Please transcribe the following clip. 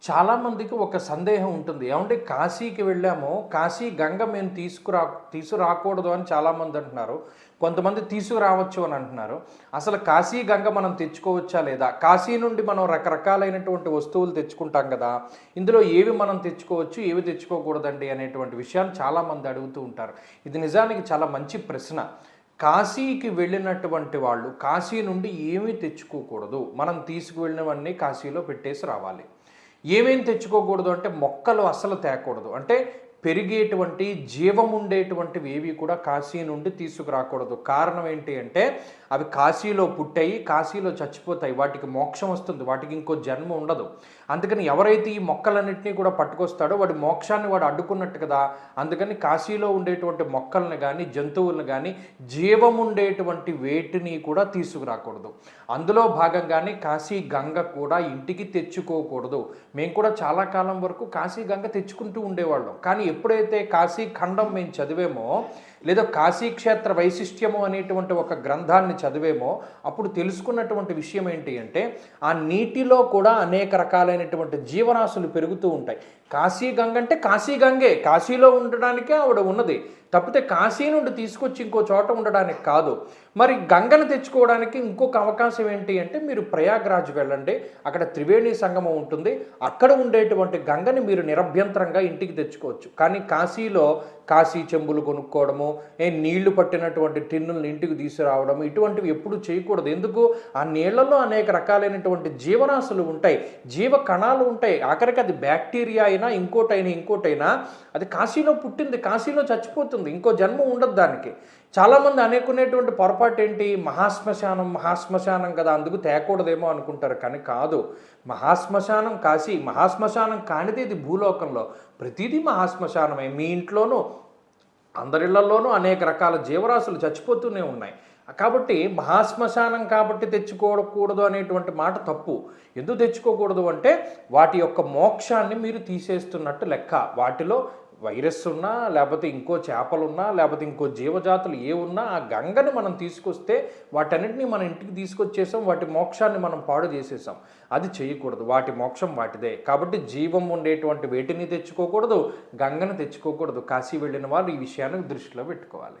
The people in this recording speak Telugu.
చాలామందికి ఒక సందేహం ఉంటుంది. ఏమంటే కాశీకి వెళ్ళాము, కాశీ గంగ మేము తీసుకురాకూడదు అని చాలామంది అంటున్నారు. కొంతమంది తీసుకురావచ్చు అని అంటున్నారు. అసలు కాశీ గంగ మనం తెచ్చుకోవచ్చా లేదా? కాశీ నుండి మనం రకరకాలైనటువంటి వస్తువులు తెచ్చుకుంటాం కదా! ఇందులో ఏవి మనం తెచ్చుకోవచ్చు, ఏవి తెచ్చుకోకూడదండి అనేటువంటి విషయాన్ని చాలామంది అడుగుతూ ఉంటారు. ఇది నిజానికి చాలా మంచి ప్రశ్న. కాశీకి వెళ్ళినటువంటి వాళ్ళు కాశీ నుండి ఏమీ తెచ్చుకోకూడదు. మనం తీసుకువెళ్ళినవన్నీ కాశీలో పెట్టేసి రావాలి. ఏమేం తెచ్చుకోకూడదు అంటే మొక్కలు అస్సలు తేకూడదు. అంటే పెరిగేటువంటి జీవం ఉండేటువంటివి ఏవి కూడా కాశీ నుండి తీసుకురాకూడదు. కారణం ఏంటి అంటే అవి కాశీలో పుట్టాయి, కాశీలో చచ్చిపోతాయి, వాటికి మోక్షం వస్తుంది, వాటికి ఇంకో జన్మ ఉండదు. అందుకని ఎవరైతే ఈ మొక్కలన్నింటినీ కూడా పట్టుకొస్తాడో వాడి మోక్షాన్ని వాడు అడ్డుకున్నట్టు కదా. అందుకని కాశీలో ఉండేటువంటి మొక్కల్ని కానీ జంతువులను కానీ జీవం ఉండేటువంటి వేటిని కూడా తీసుకురాకూడదు. అందులో భాగంగానే కాశీ గంగ కూడా ఇంటికి తెచ్చుకోకూడదు. మేము కూడా చాలా కాలం వరకు కాశీ గంగ తెచ్చుకుంటూ ఉండేవాళ్ళం. కానీ ఎప్పుడైతే కాశీ ఖండం మేము చదివేమో, లేదా కాశీక్షేత్ర వైశిష్ట్యము అనేటువంటి ఒక గ్రంథాన్ని చదివేమో, అప్పుడు తెలుసుకున్నటువంటి విషయం ఏంటి అంటే ఆ నీటిలో కూడా అనేక రకాలైనటువంటి జీవరాశులు పెరుగుతూ ఉంటాయి. కాశీ గంగ అంటే కాశీ గంగే, కాశీలో ఉండడానికే ఆవిడ ఉన్నది, తప్పితే కాశీ నుండి తీసుకొచ్చి ఇంకో చోట ఉండడానికి కాదు. మరి గంగను తెచ్చుకోవడానికి ఇంకొక అవకాశం ఏంటి అంటే మీరు ప్రయాగ్రాజ్ వెళ్ళండి, అక్కడ త్రివేణి సంగమం ఉంటుంది, అక్కడ ఉండేటువంటి గంగని మీరు నిరభ్యంతరంగా ఇంటికి తెచ్చుకోవచ్చు. కానీ కాశీలో కాశీ చెంబులు కొనుక్కోవడము, నీళ్లు పట్టినటువంటి టిన్నులను ఇంటికి తీసుకురావడము, ఇటువంటివి ఎప్పుడు చేయకూడదు. ఎందుకు? ఆ నీళ్లలో అనేక రకాలైనటువంటి జీవరాశులు ఉంటాయి, జీవ కణాలు ఉంటాయి. ఆఖరికి అది బ్యాక్టీరియా అయినా ఇంకోటైనా అది కాశీలో పుట్టింది, కాశీలో చచ్చిపోతుంది, ఇంకో జన్మ ఉండదు దానికి. చాలామంది అనుకునేటువంటి పొరపాటు ఏంటి, మహాశ్మశానం కదా అందుకు తేకూడదేమో అనుకుంటారు. కానీ కాదు. మహాశ్మశానం కాశీ, మహాశ్మశానం కానిది ఇది భూలోకంలో. ప్రతిదీ మహాశ్మశానమే. మీ ఇంట్లోనూ అందరిళ్లలోనూ అనేక రకాల జీవరాశులు చచ్చిపోతూనే ఉన్నాయి. కాబట్టి మహాశ్మశానం కాబట్టి తెచ్చుకోకూడదు అనేటువంటి మాట తప్పు. ఎందుకు తెచ్చుకోకూడదు అంటే వాటి యొక్క మోక్షాన్ని మీరు తీసేస్తున్నట్టు లెక్క. వాటిలో వైరస్ ఉన్నా, లేకపోతే ఇంకో చేపలున్నా, లేకపోతే ఇంకో జీవజాతులు ఏ ఉన్నా ఆ గంగని మనం తీసుకొస్తే వాటన్నిటిని మన ఇంటికి తీసుకొచ్చేసాం, వాటి మోక్షాన్ని మనం పాడు చేసేసాం. అది చేయకూడదు. వాటి మోక్షం వాటిదే. కాబట్టి జీవం ఉండేటువంటి వేటిని తెచ్చుకోకూడదు, గంగను తెచ్చుకోకూడదు. కాశీ వెళ్ళిన వాళ్ళు ఈ విషయాన్ని దృష్టిలో పెట్టుకోవాలి.